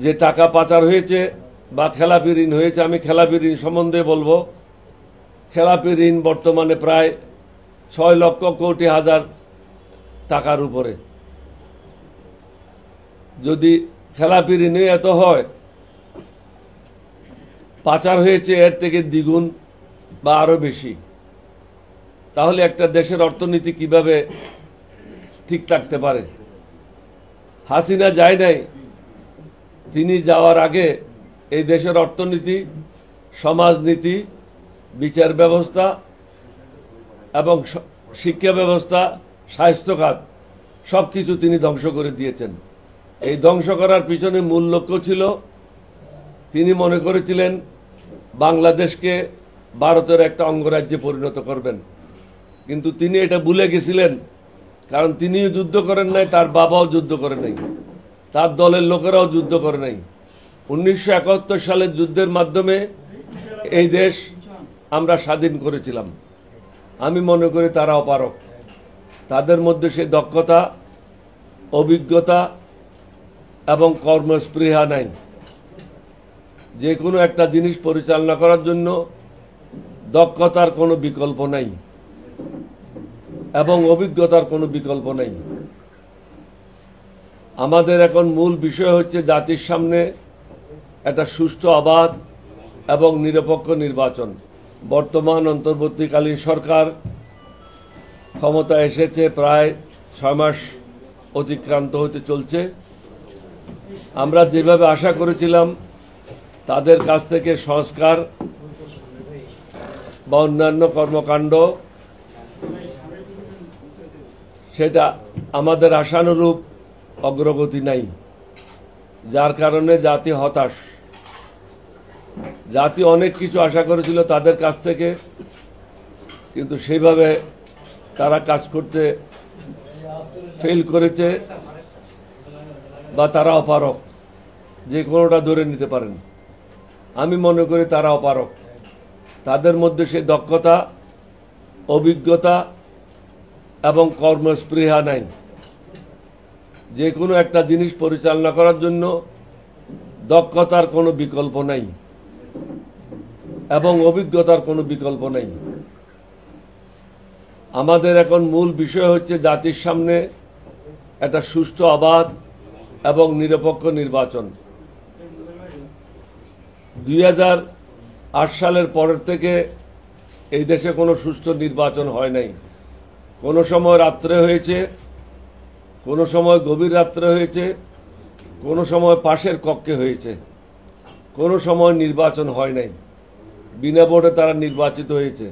যে টাকা পাচার হয়েছে বা খেলাপি ঋণ হয়েছে, আমি খেলাপি ঋণ সম্বন্ধে বলবো। খেলাপি ঋণ বর্তমানে প্রায় 6,00,00,000 টাকার উপরে। যদি খেলাপি ঋণে এত হয়, পাচার হয়েছে এর থেকে দ্বিগুণ বা আরো বেশি, তাহলে একটা দেশের অর্থনীতি কিভাবে ঠিক থাকতে পারে? হাসিনা যায় নাই, তিনি যাওয়ার আগে এই দেশের অর্থনীতি, সমাজনীতি, বিচার ব্যবস্থা এবং শিক্ষা ব্যবস্থা, স্বাস্থ্য খাত সবকিছু তিনি ধ্বংস করে দিয়েছেন। এই ধ্বংস করার পিছনে মূল লক্ষ্য ছিল, তিনি মনে করেছিলেন বাংলাদেশকে ভারতের একটা অঙ্গরাজ্যে পরিণত করবেন। কিন্তু তিনি এটা ভুলে গেছিলেন, কারণ তিনিও যুদ্ধ করেন নাই, তার বাবাও যুদ্ধ করে নাই, তার দলের লোকেরাও যুদ্ধ করে নাই। 1971 সালের যুদ্ধের মাধ্যমে এই দেশ আমরা স্বাধীন করেছিলাম। আমি মনে করি তারা অপারক, তাদের মধ্যে সেই দক্ষতা, অভিজ্ঞতা এবং কর্মস্পৃহা নাই। যে কোনো একটা জিনিস পরিচালনা করার জন্য দক্ষতার কোনো বিকল্প নাই এবং অভিজ্ঞতার কোনো বিকল্প নাই। আমাদের এখন মূল বিষয় হচ্ছে জাতির সামনে একটা সুষ্ঠু, অবাধ এবং নিরপেক্ষ নির্বাচন। বর্তমান অন্তর্বর্তীকালীন সরকার ক্ষমতা এসেছে প্রায় 6 মাস অতিক্রান্ত হতে চলছে। আমরা যেভাবে আশা করেছিলাম তাদের কাছ থেকে সংস্কার বা অন্যান্য কর্মকাণ্ড, সেটা আমাদের আশানুরূপ অগ্রগতি নাই, যার কারণে জাতি হতাশ। জাতি অনেক কিছু আশা করেছিল তাদের কাছ থেকে, কিন্তু সেইভাবে তারা কাজ করতে ফেল করেছে বা তারা অপারক, যে কোনোটা ধরে নিতে পারেন। আমি মনে করি তারা অপারক, তাদের মধ্যে সেই দক্ষতা, অভিজ্ঞতা এবং কর্মস্পৃহা নাই। যে কোনো একটা জিনিস পরিচালনা করার জন্য দক্ষতার কোনো বিকল্প নাই এবং অভিজ্ঞতার কোনো বিকল্প নাই। আমাদের এখন মূল বিষয় হচ্ছে জাতির সামনে একটা সুষ্ঠু, অবাধ এবং নিরপেক্ষ নির্বাচন। 2008 সালের পরের থেকে এই দেশে কোনো সুষ্ঠু নির্বাচন হয় নাই। কোনো সময় রাত্রে হয়েছে, কোনো সময় গভীর রাত্রে হয়েছে, কোনো সময় পাশের কক্ষে হয়েছে, কোনো সময় নির্বাচন হয় নাই। বিনা ভোটে তারা নির্বাচিত হয়েছে,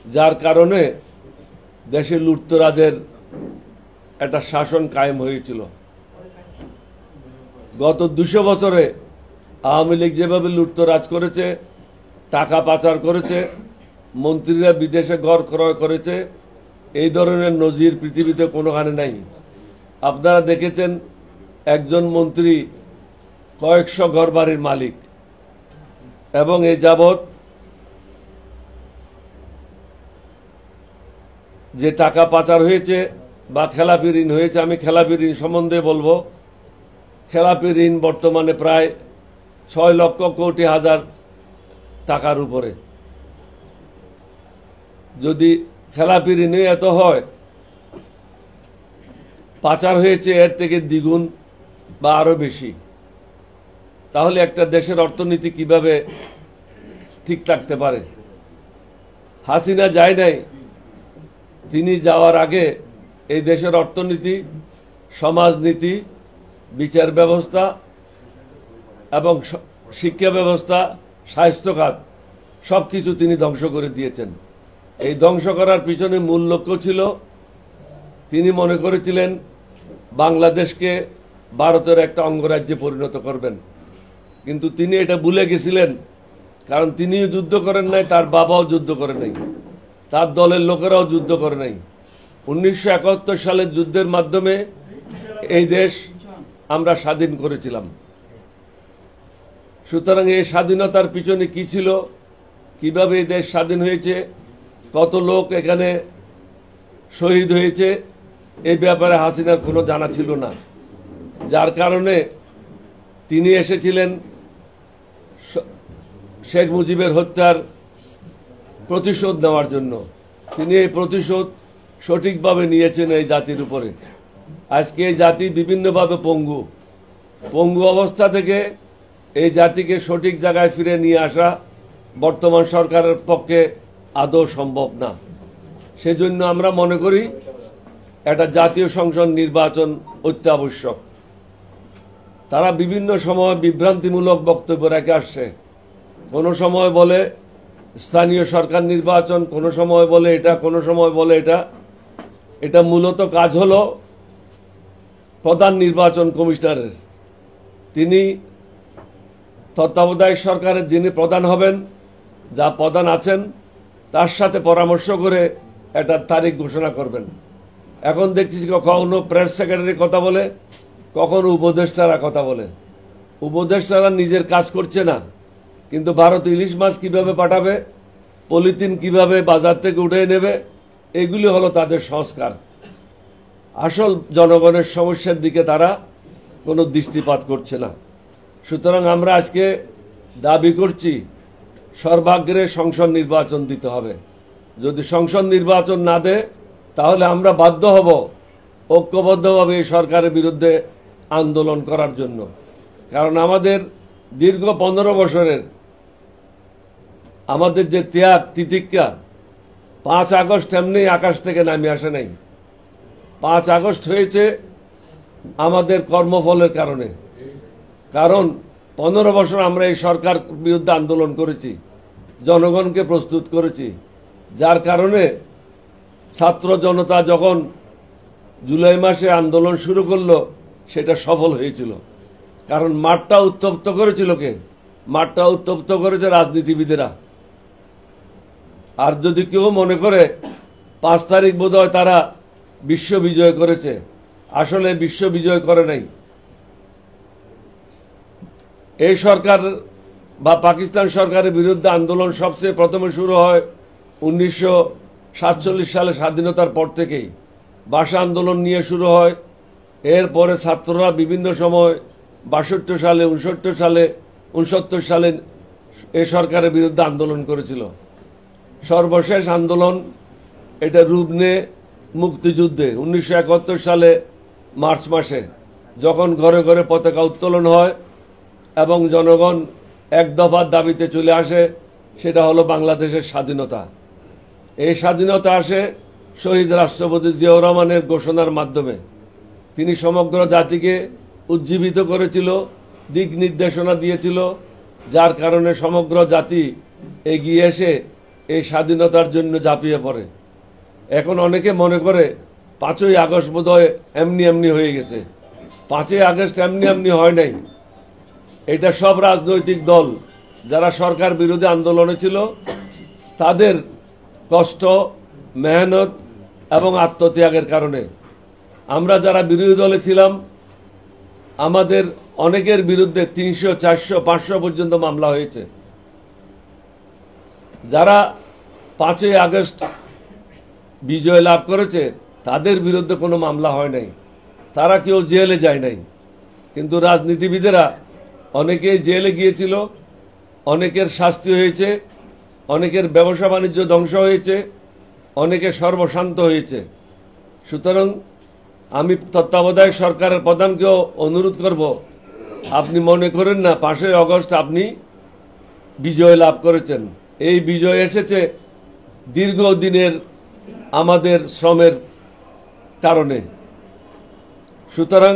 যার কারণে দেশে লুটতরাজের একটা শাসন কায়েম হয়েছিল। গত 200 বছরে আওয়ামী লীগ যেভাবে লুটতরাজ করেছে, টাকা পাচার করেছে, মন্ত্রীরা বিদেশে ঘর ক্রয় করেছে, এই ধরনের নজির পৃথিবীতে কোনোখানে নাই। আপনারা দেখেছেন একজন মন্ত্রী কয়েকশো ঘর বাড়ির মালিক, এবং এই যাবৎ যে টাকা পাচার হয়েছে বা খেলাপি ঋণ হয়েছে, আমি খেলাপি ঋণ সম্বন্ধে বলবো। খেলাপি ঋণ বর্তমানে প্রায় 6,00,00,000 টাকার উপরে। যদি খেলাপি ঋণে এত হয়, পাচার হয়েছে এর থেকে দ্বিগুণ বা আরো বেশি, তাহলে একটা দেশের অর্থনীতি কিভাবে ঠিক থাকতে পারে? হাসিনা যায় নাই, তিনি যাওয়ার আগে এই দেশের অর্থনীতি, সমাজনীতি, বিচার ব্যবস্থা এবং শিক্ষা ব্যবস্থা, স্বাস্থ্য খাত সবকিছু তিনি ধ্বংস করে দিয়েছেন। এই ধ্বংস করার পিছনে মূল লক্ষ্য ছিল, তিনি মনে করেছিলেন বাংলাদেশকে ভারতের একটা অঙ্গরাজ্যে পরিণত করবেন। কিন্তু তিনি এটা ভুলে গেছিলেন, কারণ তিনিও যুদ্ধ করেন নাই, তার বাবাও যুদ্ধ করে নাই, তার দলের লোকেরাও যুদ্ধ করে নাই। 1971 সালের যুদ্ধের মাধ্যমে এই দেশ আমরা স্বাধীন করেছিলাম। সুতরাং এই স্বাধীনতার পিছনে কি ছিল, কিভাবে এই দেশ স্বাধীন হয়েছে, কত লোক এখানে শহীদ হয়েছে, এই ব্যাপারে হাসিনার কোনো জানা ছিল না। যার কারণে তিনি এসেছিলেন শেখ মুজিবের হত্যার প্রতিশোধ নেওয়ার জন্য। তিনি এই প্রতিশোধ সঠিকভাবে নিয়েছেন এই জাতির উপরে। আজকে এই জাতি বিভিন্নভাবে পঙ্গু অবস্থা থেকে এই জাতিকে সঠিক জায়গায় ফিরে নিয়ে আসা বর্তমান সরকারের পক্ষে আদৌ সম্ভব না। সেজন্য আমরা মনে করি একটা জাতীয় সংসদ নির্বাচন অত্যাবশ্যক। তারা বিভিন্ন সময় বিভ্রান্তিমূলক বক্তব্য রেখে আসছে। কোনো সময় বলে স্থানীয় সরকার নির্বাচন, কোনো সময় বলে এটা, কোনো সময় বলে এটা। এটা মূলত কাজ হলো প্রধান নির্বাচন কমিশনারের। তিনি তত্ত্বাবধায়ক সরকারের যিনি প্রধান হবেন, যা প্রধান আছেন, তার সাথে পরামর্শ করে একটা তারিখ ঘোষণা করবেন। এখন দেখছি কখনো প্রেস সেক্রেটারি কথা বলে, কখনো উপদেষ্টারা কথা বলে। উপদেষ্টারা নিজের কাজ করছে না, কিন্তু ভারত ইলিশ মাছ কিভাবে পাঠাবে, পলিথিন কিভাবে বাজার থেকে উঠে নেবে, এগুলি হলো তাদের সংস্কার। আসল জনগণের সমস্যার দিকে তারা কোনো দৃষ্টিপাত করছে না। সুতরাং আমরা আজকে দাবি করছি সর্বাগ্রে সংসদ নির্বাচন দিতে হবে। যদি সংসদ নির্বাচন না দেয় তাহলে আমরা বাধ্য হব ঐক্যবদ্ধভাবে এই সরকারের বিরুদ্ধে আন্দোলন করার জন্য। কারণ আমাদের দীর্ঘ 15 বছরের আমাদের যে ত্যাগ তিতিক্ষা, 5 আগস্ট এমনি আকাশ থেকে নামে আসে নাই। 5 আগস্ট হয়েছে আমাদের কর্মফলের কারণে। কারণ 15 বছর আমরা এই সরকার বিরুদ্ধে আন্দোলন করেছি, জনগণকে প্রস্তুত করেছি, যার কারণে ছাত্র জনতা যখন জুলাই মাসে আন্দোলন শুরু করলো সেটা সফল হয়েছিল। কারণ মাঠটা উত্তপ্ত করেছিল কে? মাঠটা উত্তপ্ত করেছে রাজনীতিবিদেরা। আর যদি কেউ মনে করে 5 তারিখ বোধহয় তারা বিশ্ব বিজয় করেছে, আসলে বিশ্ব বিজয় করে নাই। এই সরকার বা পাকিস্তান সরকারের বিরুদ্ধে আন্দোলন সবচেয়ে প্রথমে শুরু হয় 1947 সালে স্বাধীনতার পর থেকেই। ভাষা আন্দোলন নিয়ে শুরু হয়। এরপরে ছাত্ররা বিভিন্ন সময় 62 সালে, 69 সালে এই সরকারের বিরুদ্ধে আন্দোলন করেছিল। সর্বশেষ আন্দোলন এটা রূপ নেয় মুক্তিযুদ্ধে 1971 সালে মার্চ মাসে, যখন ঘরে ঘরে পতাকা উত্তোলন হয় এবং জনগণ এক দফার দাবিতে চলে আসে, সেটা হলো বাংলাদেশের স্বাধীনতা। এই স্বাধীনতা আসে শহীদ রাষ্ট্রপতি জিয়াউর রহমানের ঘোষণার মাধ্যমে। তিনি সমগ্র জাতিকে উজ্জীবিত করেছিল, দিক নির্দেশনা দিয়েছিল, যার কারণে সমগ্র জাতি এগিয়ে এসে এই স্বাধীনতার জন্য ঝাঁপিয়ে পড়ে। এখন অনেকে মনে করে 5ই আগস্ট বোধহয় এমনি এমনি হয়ে গেছে। 5ই আগস্ট এমনি এমনি হয় নাই। এটা সব রাজনৈতিক দল যারা সরকার বিরোধী আন্দোলনে ছিল তাদের কষ্ট, মেহনত এবং আত্মত্যাগের কারণে। আমরা যারা বিরোধী দলে ছিলাম আমাদের অনেকের বিরুদ্ধে 300, 400, 500 পর্যন্ত মামলা হয়েছে। যারা 5ই আগস্ট বিজয় লাভ করেছে তাদের বিরুদ্ধে কোনো মামলা হয় নাই, তারা কেউ জেলে যায় নাই। কিন্তু রাজনীতিবিদেরা অনেকেই জেলে গিয়েছিল, অনেকের শাস্তি হয়েছে, অনেকের ব্যবসা বাণিজ্য ধ্বংস হয়েছে, অনেকে সর্বশান্ত হয়েছে। সুতরাং আমি তত্ত্বাবধায়ক সরকারের প্রধানকেও অনুরোধ করব, আপনি মনে করেন না 5ই আগস্ট আপনি বিজয় লাভ করেছেন। এই বিজয় এসেছে দীর্ঘদিনের আমাদের শ্রমের কারণে। সুতরাং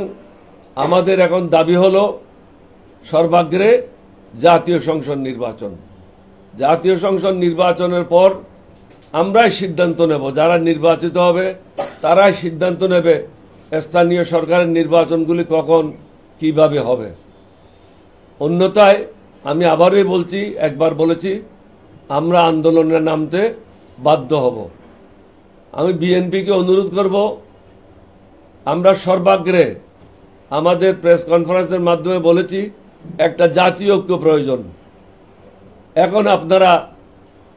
আমাদের এখন দাবি হলো সর্বাগ্রে জাতীয় সংসদ নির্বাচন। জাতীয় সংসদ নির্বাচনের পর আমরাই সিদ্ধান্ত নেব, যারা নির্বাচিত হবে তারাই সিদ্ধান্ত নেবে স্থানীয় সরকারের নির্বাচনগুলি কখন কিভাবে হবে। অন্যথায় আমি আবারই বলছি, একবার বলেছি, আমরা আন্দোলনে নামতে বাধ্য হব। আমি বিএনপিকে অনুরোধ করব, আমরা সর্বাগ্রে আমাদের প্রেস কনফারেন্সের মাধ্যমে বলেছি একটা জাতীয় ঐক্য প্রয়োজন। এখন আপনারা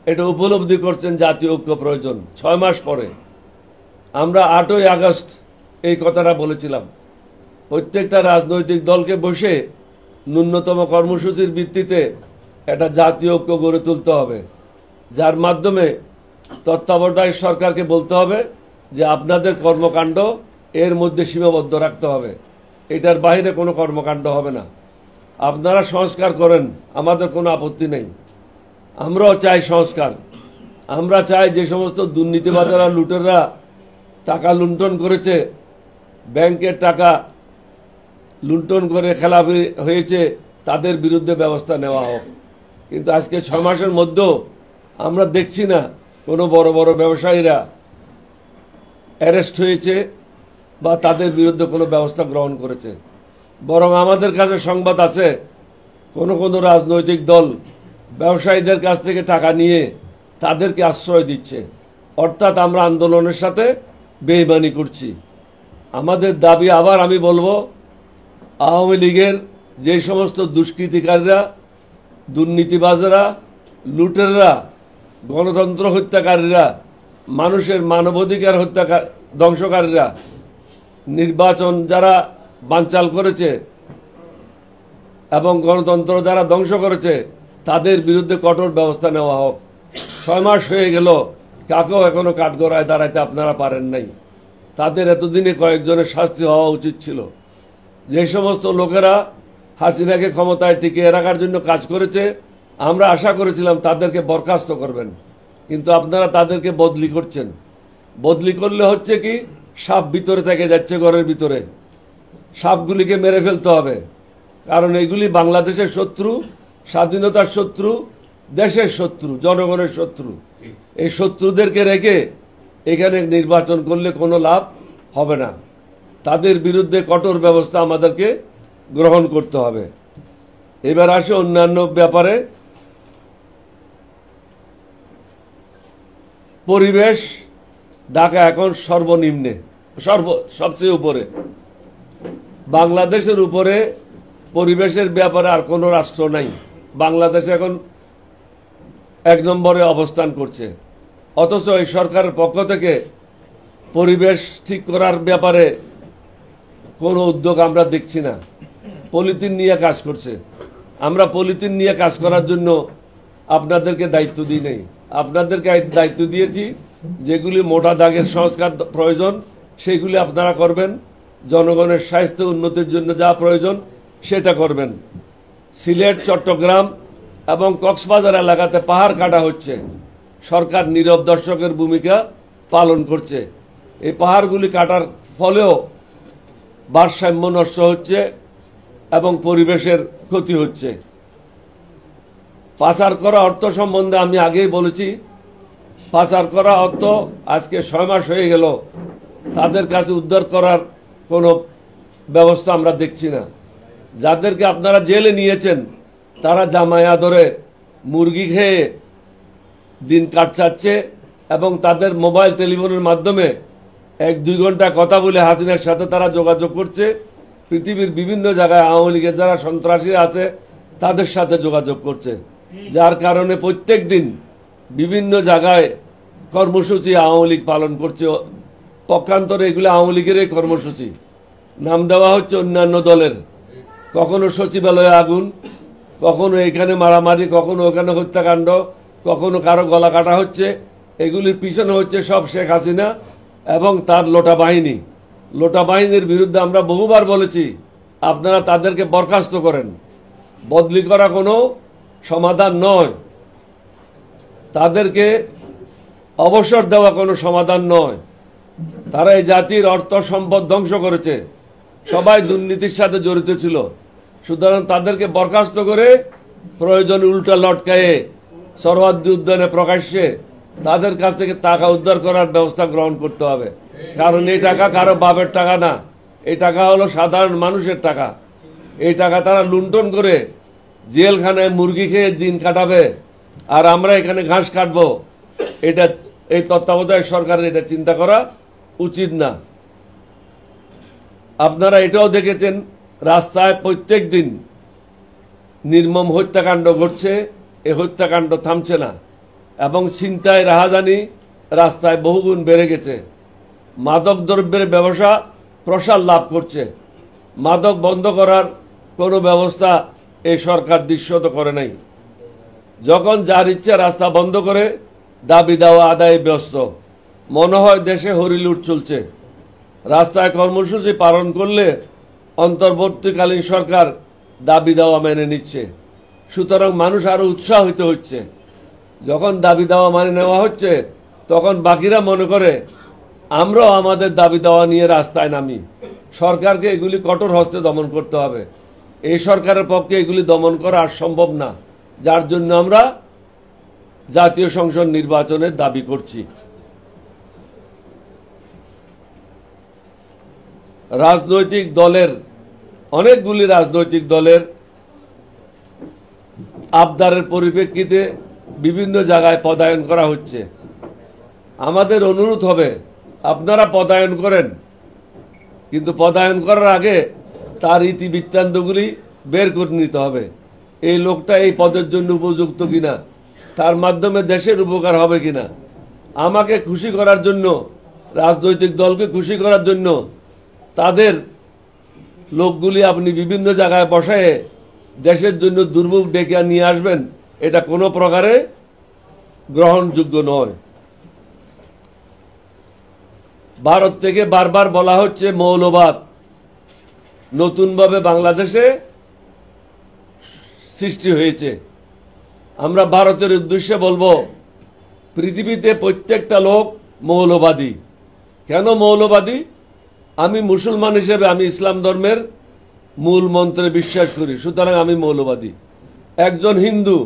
এটা উপলব্ধি করছেন জাতীয় ঐক্য প্রয়োজন। 6 মাস পরে আমরা 8ই আগস্ট এই কথাটা বলেছিলাম। প্রত্যেকটা রাজনৈতিক দলকে বসে ন্যূনতম কর্মসূচির ভিত্তিতে একটা জাতীয় ঐক্য গড়ে তুলতে হবে, যার মাধ্যমে তত্ত্বাবধায়ক সরকারকে বলতে হবে যে আপনাদের কর্মকাণ্ড এর মধ্যে সীমাবদ্ধ রাখতে হবে, এটার বাইরে কোনো কর্মকাণ্ড হবে না। আপনারা সংস্কার করেন, আমাদের কোনো আপত্তি নেই, আমরাও চাই সংস্কার। আমরা চাই যে সমস্ত দুর্নীতিবাজেরা, লুটেররা টাকা লুণ্ঠন করেছে, ব্যাংকের টাকা লুণ্ঠন করে খেলাপি হয়েছে, তাদের বিরুদ্ধে ব্যবস্থা নেওয়া হোক। কিন্তু আজকে 6 মাসের মধ্যেও আমরা দেখছি না কোনো বড় বড় ব্যবসায়ীরা অ্যারেস্ট হয়েছে বা তাদের বিরুদ্ধে কোনো ব্যবস্থা গ্রহণ করেছে। বরং আমাদের কাছে সংবাদ আছে কোন কোন রাজনৈতিক দল ব্যবসায়ীদের কাছ থেকে টাকা নিয়ে তাদেরকে আশ্রয় দিচ্ছে, অর্থাৎ আমরা আন্দোলনের সাথে বেইমানি করছি। আমাদের দাবি, আবার আমি বলবো, আওয়ামী লীগের যে সমস্ত দুষ্কৃতিকারীরা, দুর্নীতিবাজেরা, লুটেররা, গণতন্ত্র হত্যাকারীরা, মানুষের মানবাধিকার ধ্বংসকারীরা, নির্বাচন যারা বানচাল করেছে এবং গণতন্ত্র যারা ধ্বংস করেছে, তাদের বিরুদ্ধে কঠোর ব্যবস্থা নেওয়া হোক। 6 মাস হয়ে গেল, কাকেও এখনো কাঠগড়ায় দাঁড়াইতে আপনারা পারেন নাই। তাদের এতদিনে কয়েকজনের শাস্তি হওয়া উচিত ছিল। যে সমস্ত লোকেরা হাসিনাকে ক্ষমতায় টিকিয়ে রাখার জন্য কাজ করেছে, আমরা আশা করেছিলাম তাদেরকে বরখাস্ত করবেন, কিন্তু আপনারা তাদেরকে বদলি করছেন। বদলি করলে হচ্ছে কি, সাপ ভিতরে থেকে যাচ্ছে ঘরের ভিতরে। সাপগুলিকে মেরে ফেলতে হবে, কারণ এগুলি বাংলাদেশের শত্রু, স্বাধীনতার শত্রু, দেশের শত্রু, জনগণের শত্রু। এই শত্রুদেরকে রেখে এখানে নির্বাচন করলে কোনো লাভ হবে না। তাদের বিরুদ্ধে কঠোর ব্যবস্থা আমাদেরকে গ্রহণ করতে হবে। এবার আসে অন্যান্য ব্যাপারে। পরিবেশ ঢাকা এখন সর্বনিম্নে, সবচেয়ে উপরে। বাংলাদেশের উপরে পরিবেশের ব্যাপারে আর কোনো রাষ্ট্র নাই। বাংলাদেশ এখন 1 নম্বরে অবস্থান করছে, অথচ এই সরকারের পক্ষ থেকে পরিবেশ ঠিক করার ব্যাপারে কোনো উদ্যোগ আমরা দেখছি না। পলিথিন নিয়ে কাজ করছে। আমরা পলিথিন নিয়ে কাজ করার জন্য আপনাদেরকে দায়িত্ব দিই নাই। আপনাদেরকে দায়িত্ব দিয়েছি যেগুলি মোটা দাগের সংস্কার প্রয়োজন সেগুলি আপনারা করবেন, জনগণের স্বাস্থ্য উন্নতির জন্য যা প্রয়োজন সেটা করবেন। সিলেট, চট্টগ্রাম এবং কক্সবাজার এলাকাতে পাহাড় কাটা হচ্ছে, সরকার নীরব দর্শকের ভূমিকা পালন করছে। এই পাহাড়গুলি কাটার ফলেও ভারসাম্য নষ্ট হচ্ছে এবং পরিবেশের ক্ষতি হচ্ছে। পাচার করা অর্থ সম্বন্ধে আমি আগেই বলেছি, পাচার করা অর্থ আজকে 6 মাস হয়ে গেল, তাদের কাছে উদ্ধার করার কোনো ব্যবস্থা আমরা দেখছি না। যাদেরকে আপনারা জেলে নিয়েছেন তারা জামায়া ধরে মুরগি খেয়ে দিন কাটাচ্ছে এবং তাদের মোবাইল টেলিফোনের মাধ্যমে 1-2 ঘন্টা কথা বলে হাসিনার সাথে তারা যোগাযোগ করছে। পৃথিবীর বিভিন্ন জায়গায় আওয়ামী লীগের যারা সন্ত্রাসী আছে তাদের সাথে যোগাযোগ করছে, যার কারণে প্রত্যেক দিন বিভিন্ন জায়গায় কর্মসূচি আওয়ামী লীগ পালন করছে। পক্ষান্তরে এগুলো আওয়ামী লীগের কর্মসূচি, নাম দেওয়া হচ্ছে অন্যান্য দলের। কখনো সচিবালয়ে আগুন, কখনো এখানে মারামারি, কখনো ওখানে হত্যাকাণ্ড, কখনো কারো গলা কাটা হচ্ছে। এগুলির পিছনে হচ্ছে সব শেখ হাসিনা এবং তার লোটা বাহিনী। লোটা বাহিনীর বিরুদ্ধে আমরা বহুবার বলেছি আপনারা তাদেরকে বরখাস্ত করেন। বদলি করা কোনো সমাধান নয়, তাদেরকে অবসর দেওয়া কোনো সমাধান নয়। তারা এই জাতির অর্থ সম্পদ ধ্বংস করেছে, সবাই দুর্নীতির সাথে জড়িত ছিল। সুতরাং তাদেরকে বরখাস্ত করে প্রয়োজন উল্টা লটকায়ে সরওয়ার্দী উদ্যানে প্রকাশ্যে তাদের কাছ থেকে টাকা উদ্ধার করার ব্যবস্থা গ্রহণ করতে হবে। কারণ এই টাকা কারো বাপের টাকা না, এই টাকা হলো সাধারণ মানুষের টাকা। এই টাকা তারা লুণ্ঠন করে জেলখানায় মুরগি খেয়ে দিন কাটাবে, আর আমরা এখানে ঘাস কাটবো। এটা এই তত্ত্বাবধায়ক সরকারের এটা চিন্তা করা উচিত না। আপনারা এটাও দেখেছেন রাস্তায় প্রত্যেক দিন নির্মম হত্যাকাণ্ড ঘটছে, এই হত্যাকাণ্ড থামছে না এবং ছিনতাই, রাহাজানি রাস্তায় বহুগুণ বেড়ে গেছে। মাদক দ্রব্যের ব্যবসা প্রসার লাভ করছে। মাদক বন্ধ করার কোনো ব্যবস্থা এই সরকার দৃশ্যত করে নাই। যখন যার ইচ্ছা রাস্তা বন্ধ করে দাবি দেওয়া আদায়ে ব্যস্ত, মনে হয় দেশে হরিলুট চলছে। রাস্তায় কর্মসূচি পালন করলে অন্তর্বর্তীকালীন সরকার দাবি দেওয়া মেনে নিচ্ছে, সুতরাং মানুষ আরো উৎসাহিত হচ্ছে। যখন দাবি দেওয়া মানে নেওয়া হচ্ছে তখন বাকিরা মনে করে আমরাও আমাদের দাবি দেওয়া নিয়ে রাস্তায় নামি। সরকারকে এগুলি কঠোর হস্তে দমন করতে হবে। এই সরকারের পক্ষে এগুলি দমন করা আর সম্ভব না, যার জন্য আমরা জাতীয় সংসদ নির্বাচনের দাবি করছি। রাজনৈতিক দলের অনেকগুলি রাজনৈতিক দলের আবদারের পরিপ্রেক্ষিতে বিভিন্ন জায়গায় পদায়ন করা হচ্ছে। আমাদের অনুরোধ হবে আপনারা পদায়ন করেন, কিন্তু পদায়ন করার আগে তার ইতিবৃত্তান্তগুলি বের করে নিতে হবে। এই লোকটা এই পদের জন্য উপযুক্ত কিনা, তার মাধ্যমে দেশের উপকার হবে কিনা। আমাকে খুশি করার জন্য, রাজনৈতিক দলকে খুশি করার জন্য তাদের লোকগুলি আপনি বিভিন্ন জায়গায় বসায় দেশের জন্য দুর্ভোগ ডেকে নিয়ে আসবেন, এটা কোনো প্রকারে গ্রহণযোগ্য নয়। ভারত থেকে বারবার বলা হচ্ছে মৌলবাদ নতুনভাবে বাংলাদেশে সৃষ্টি হয়েছে। আমরা ভারতের উদ্দেশ্যে বলবো, পৃথিবীতে প্রত্যেকটা লোক মৌলবাদী। কেন মৌলবাদী? আমি মুসলমান হিসেবে আমি ইসলাম ধর্মের মূল মন্ত্রে বিশ্বাস করি, সুতরাং আমি মৌলবাদী। একজন হিন্দু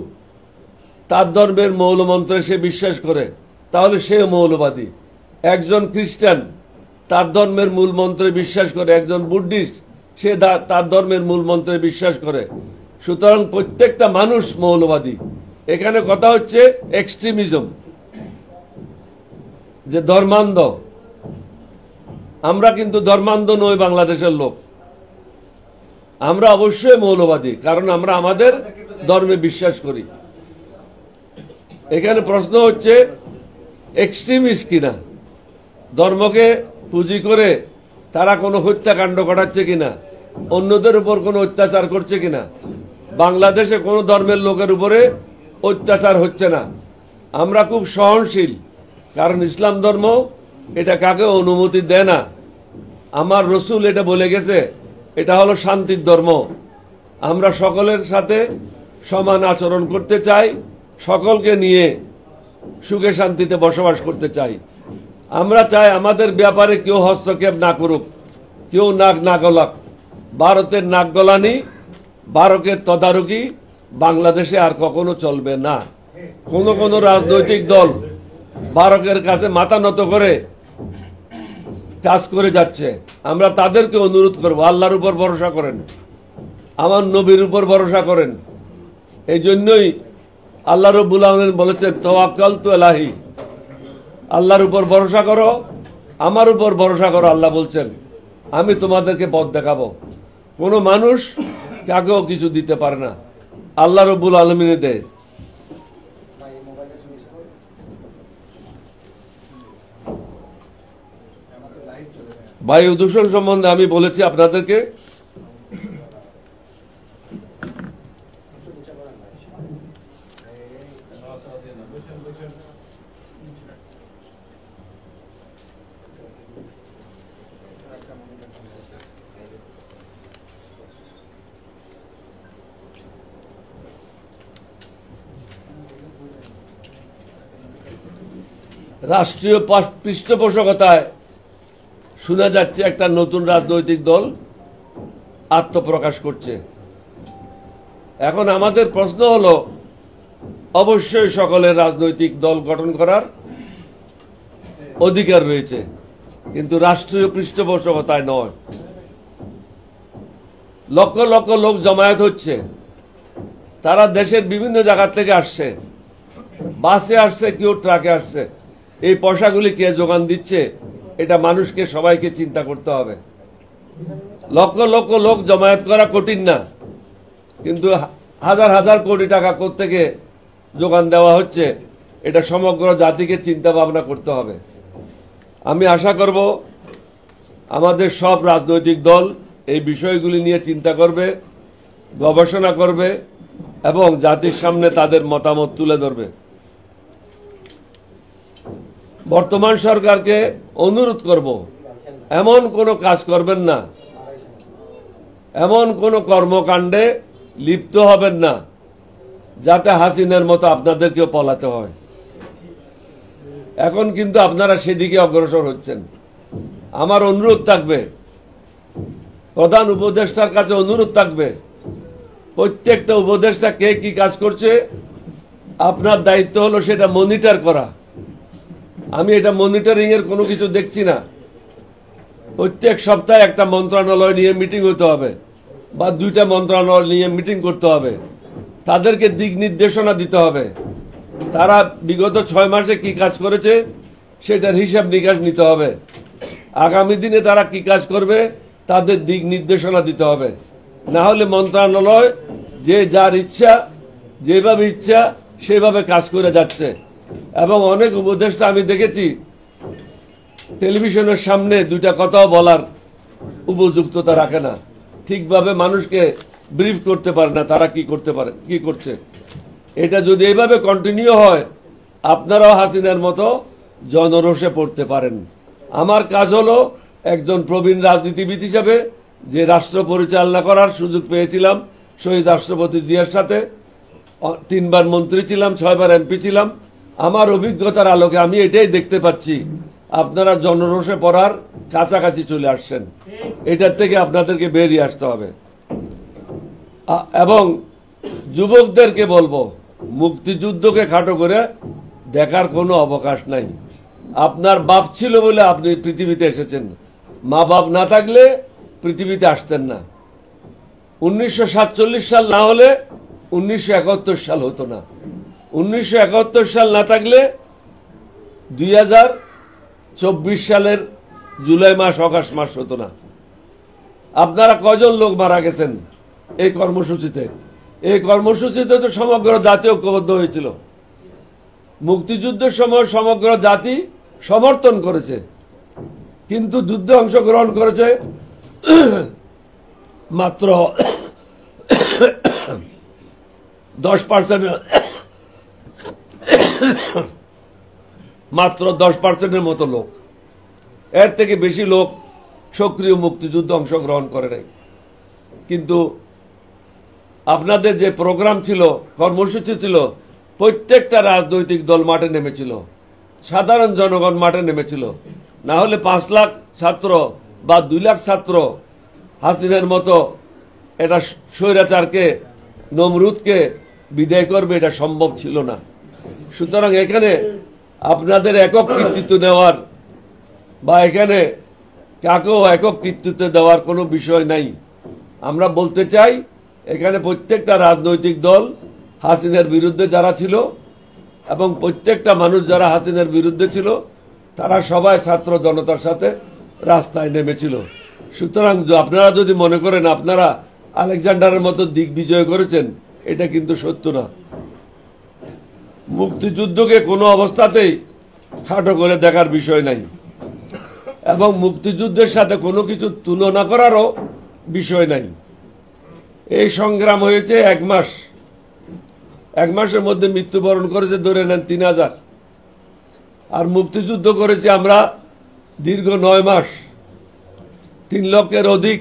তার ধর্মের মৌল মন্ত্রে সে বিশ্বাস করে, তাহলে সে মৌলবাদী। একজন খ্রিস্টান তার ধর্মের মূল মন্ত্রে বিশ্বাস করে, একজন বুদ্ধিস্ট সে তার ধর্মের মূল মন্ত্রে বিশ্বাস করে। সুতরাং প্রত্যেকটা মানুষ মৌলবাদী। এখানে কথা হচ্ছে এক্সট্রিমিজম, যে ধর্মান্ধ। আমরা কিন্তু ধর্মান্ধ নই, বাংলাদেশের লোক। আমরা অবশ্যই মৌলবাদী, কারণ আমরা আমাদের ধর্মে বিশ্বাস করি। এখানে প্রশ্ন হচ্ছে এক্সট্রিমিস্ট কিনা, ধর্মকে পুঁজি করে তারা কোনো হত্যাকাণ্ড ঘটাচ্ছে কিনা, অন্যদের উপর কোনো অত্যাচার করছে কিনা। বাংলাদেশে কোনো ধর্মের লোকের উপরে অত্যাচার হচ্ছে না। আমরা খুব সহনশীল, কারণ ইসলাম ধর্ম এটা কাকে অনুমতি দেয় না। আমার রসুল এটা বলে গেছে, এটা হলো শান্তির ধর্ম। আমরা সকলের সাথে সমান আচরণ করতে চাই, সকলকে নিয়ে সুখে শান্তিতে বসবাস করতে চাই। আমরা চাই আমাদের ব্যাপারে কেউ হস্তক্ষেপ না করুক, কেউ নাক না গলাক। ভারতের নাক গলানি, ভারতের তদারকি বাংলাদেশে আর কখনো চলবে না। কোন রাজনৈতিক দল ভারতের কাছে মাথা নত করে কাজ করে যাচ্ছে। আমরা তাদেরকে অনুরোধ করব, আল্লাহর উপর ভরসা করেন, আমার নবীর উপর ভরসা করেন। এই জন্যই আল্লাহ রাব্বুল আলামিন বলেছেন তাওয়াক্কালতু আলাইহি, আল্লাহর উপর ভরসা করো, আমার উপর ভরসা করো। আল্লাহ বলছেন আমি তোমাদেরকে পথ দেখাবো। কোন মানুষ কাকেও কিছু দিতে পারে না, আল্লাহ রাব্বুল আলামিন দেয়। বায়ু দূষণ সম্বন্ধে আমি বলেছি আপনাদেরকে। রাষ্ট্রীয় পৃষ্ঠপোষকতায় শোনা যাচ্ছে একটা নতুন রাজনৈতিক দল আত্মপ্রকাশ করছে। এখন আমাদের প্রশ্ন হলো, অবশ্যই সকলের রাজনৈতিক দল গঠন করার অধিকার রয়েছে, কিন্তু রাষ্ট্রীয় পৃষ্ঠপোষকতায় নয়। লক্ষ লক্ষ লোক জমায়েত হচ্ছে, তারা দেশের বিভিন্ন জায়গা থেকে আসছে, বাসে আসছে, কেউ ট্রাকে আসছে। এই পয়সাগুলি কে যোগান দিচ্ছে, এটা মানুষকে সবাইকে চিন্তা করতে হবে। লক্ষ লক্ষ লোক জমায়েত করা কঠিন না, কিন্তু হাজার হাজার কোটি টাকা কোত্থেকে যোগান দেওয়া হচ্ছে, এটা সমগ্র জাতিকে চিন্তা ভাবনা করতে হবে। আমি আশা করব আমাদের সব রাজনৈতিক দল এই বিষয়গুলি নিয়ে চিন্তা করবে গবেষণা করবে এবং জাতির সামনে তাদের মতামত তুলে ধরবে। বর্তমান সরকারকে অনুরোধ করব, এমন কোনো কাজ করবেন না, এমন কোনো কর্মকাণ্ডে লিপ্ত হবেন না যাতে হাসিনার মতো আপনাদেরকেও পলাতে হয়। এখন কিন্তু আপনারা সেদিকে অগ্রসর হচ্ছেন। আমার অনুরোধ থাকবে, প্রধান উপদেষ্টার কাছে অনুরোধ থাকবে, প্রত্যেকটা উপদেষ্টা কে কি কাজ করছে আপনার দায়িত্ব হলো সেটা মনিটর করা। আমি এটা মনিটরিং এর কোনো কিছু দেখছি না। প্রত্যেক সপ্তাহে একটা মন্ত্রণালয় নিয়ে মিটিং হতে হবে বা দুইটা মন্ত্রণালয় নিয়ে মিটিং করতে হবে, তাদেরকে দিক নির্দেশনা দিতে হবে। তারা বিগত 6 মাসে কি কাজ করেছে সেটার হিসাব নিকাশ নিতে হবে। আগামী দিনে তারা কি কাজ করবে তাদের দিক নির্দেশনা দিতে হবে। না হলে মন্ত্রণালয় যে যার ইচ্ছা যেভাবে ইচ্ছা সেভাবে কাজ করে যাচ্ছে। এবং অনেক উপদেষ্টা আমি দেখেছি টেলিভিশনের সামনে দুইটা কথাও বলার উপযুক্ততা রাখে না, ঠিকভাবে মানুষকে ব্রিফ করতে পারে না তারা কি করতে পারে কি করছে। এটা যদি এইভাবে কন্টিনিউ হয় আপনারাও হাসিনার মতো জনরোষে পড়তে পারেন। আমার কাজ হলো একজন প্রবীণ রাজনীতিবিদ হিসেবে যে রাষ্ট্র পরিচালনা করার সুযোগ পেয়েছিলাম শহীদ রাষ্ট্রপতি জিয়ার সাথে, 3 বার মন্ত্রী ছিলাম, 6 বার এমপি ছিলাম। আমার অভিজ্ঞতার আলোকে আমি এটাই দেখতে পাচ্ছি আপনারা জনরোষে পড়ার কাছাকাছি চলে আসছেন। এটার থেকে আপনাদেরকে বেরিয়ে আসতে হবে। এবং যুবকদেরকে বলবো, মুক্তিযুদ্ধকে খাটো করে দেখার কোনো অবকাশ নাই। আপনার বাপ ছিল বলে আপনি পৃথিবীতে এসেছেন, মা বাপ না থাকলে পৃথিবীতে আসতেন না। 1947 সাল না হলে 1971 সাল হতো না। 1971 সাল না থাকলে 2024 সালের জুলাই মাস অগাস্ট মাস হতো না। আপনারা কয়জন লোক মারা গেছেন এই কর্মসূচিতে? এই কর্মসূচিতে তো সমগ্র জাতি ঐক্যবদ্ধ হয়েছিল। মুক্তিযুদ্ধের সময় সমগ্র জাতি সমর্থন করেছে, কিন্তু যুদ্ধে অংশগ্রহণ করেছে মাত্র 10%, মাত্র 10% মতো লোক। এর থেকে বেশি লোক সক্রিয় মুক্তিযুদ্ধে অংশগ্রহণ করে নাই। কিন্তু আপনাদের যে প্রোগ্রাম ছিল, কর্মসূচি ছিল, প্রত্যেকটা রাজনৈতিক দল মাঠে নেমেছিল, সাধারণ জনগণ মাঠে নেমেছিল। না হলে 5 লাখ ছাত্র বা 2 লাখ ছাত্র হাসিনার মতো এটা স্বৈরাচারকে, নমরুদকে বিদায় করবে, এটা সম্ভব ছিল না। সুতরাং এখানে আপনাদের একক কৃতিত্ব নেওয়ার বা এখানে কাকেও একক কৃতিত্ব দেওয়ার কোনো বিষয় নাই। আমরা বলতে চাই এখানে প্রত্যেকটা রাজনৈতিক দল হাসিনার বিরুদ্ধে যারা ছিল এবং প্রত্যেকটা মানুষ যারা হাসিনার বিরুদ্ধে ছিল তারা সবাই ছাত্র জনতার সাথে রাস্তায় নেমেছিল। সুতরাং আপনারা যদি মনে করেন আপনারা আলেকজান্ডারের মতো দিগ্বিজয় করেছেন, এটা কিন্তু সত্য না। মুক্তিযুদ্ধকে কোনো অবস্থাতেই খাটো করে দেখার বিষয় নাই এবং মুক্তিযুদ্ধের সাথে কোনো কিছু তুলনা করারও বিষয় নাই। এই সংগ্রাম হয়েছে 1 মাস, 1 মাসের মধ্যে মৃত্যুবরণ করেছে ধরে নেন 3000, আর মুক্তিযুদ্ধ করেছি আমরা দীর্ঘ 9 মাস। 3 লক্ষের অধিক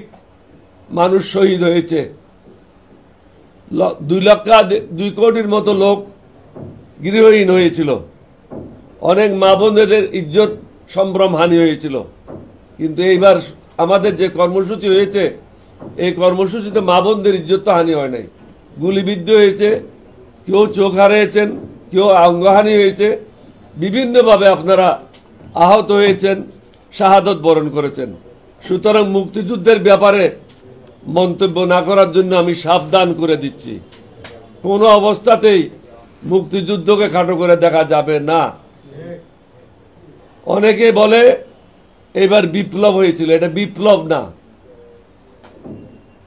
মানুষ শহীদ হয়েছে, 2 কোটির মতো লোক গৃহহীন হয়েছিল, অনেক মা বোনদের ইজ্জত সম্ভ্রম হানি হয়েছিল। কিন্তু এইবার আমাদের যে কর্মসূচি হয়েছে এই কর্মসূচিতে মা বোনদের ইজ্জত তো হানি হয় নাই। গুলিবিদ্ধ হয়েছে, কেউ চোখ হারিয়েছেন, কেউ অঙ্গহানি হয়েছে, বিভিন্নভাবে আপনারা আহত হয়েছেন, শাহাদত বরণ করেছেন। সুতরাং মুক্তিযুদ্ধের ব্যাপারে মন্তব্য না করার জন্য আমি সাবধান করে দিচ্ছি। কোনো অবস্থাতেই মুক্তিযুদ্ধকে খাটো করে দেখা যাবে না। অনেকে বলে এবার বিপ্লব হয়েছিল, এটা বিপ্লব না,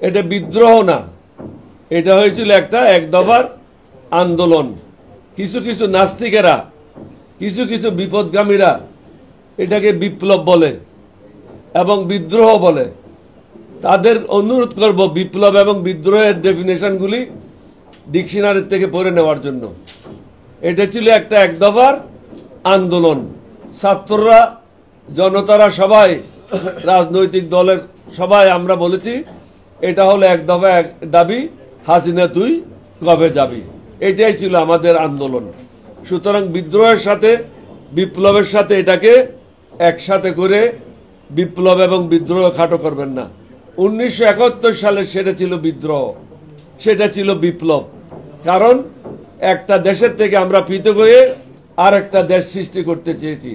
এটা বিদ্রোহ না, এটা হয়েছিল একটা 1 দফার আন্দোলন। কিছু কিছু নাস্তিকেরা, কিছু কিছু বিপদগামীরা এটাকে বিপ্লব বলে এবং বিদ্রোহ বলে। তাদের অনুরোধ করব বিপ্লব এবং বিদ্রোহের ডেফিনেশনগুলি ডিকশনারি থেকে পড়ে নেওয়ার জন্য। এটা ছিল একটা এক দফার আন্দোলন। ছাত্ররা, জনতারা সবাই, রাজনৈতিক দলের সবাই আমরা বলেছি এটা হলো এক দফা এক দাবি, হাসিনা তুই কবে যাবি, এটাই ছিল আমাদের আন্দোলন। সুতরাং বিদ্রোহের সাথে বিপ্লবের সাথে এটাকে একসাথে করে বিপ্লব এবং বিদ্রোহ খাটো করবেন না। 1971 সালে সেটা ছিল বিদ্রোহ, সেটা ছিল বিপ্লব। কারণ একটা দেশের থেকে আমরা পৃথক হয়ে আর একটা দেশ সৃষ্টি করতে চেয়েছি।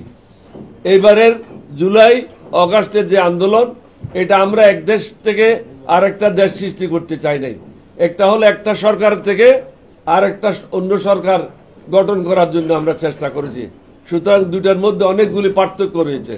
এইবারের জুলাই অগাস্টের যে আন্দোলন, এটা আমরা এক দেশ থেকে আর একটা দেশ সৃষ্টি করতে চাই নাই। একটা হলো একটা সরকার থেকে আর একটা অন্য সরকার গঠন করার জন্য আমরা চেষ্টা করেছি। সুতরাং দুটার মধ্যে অনেকগুলি পার্থক্য রয়েছে।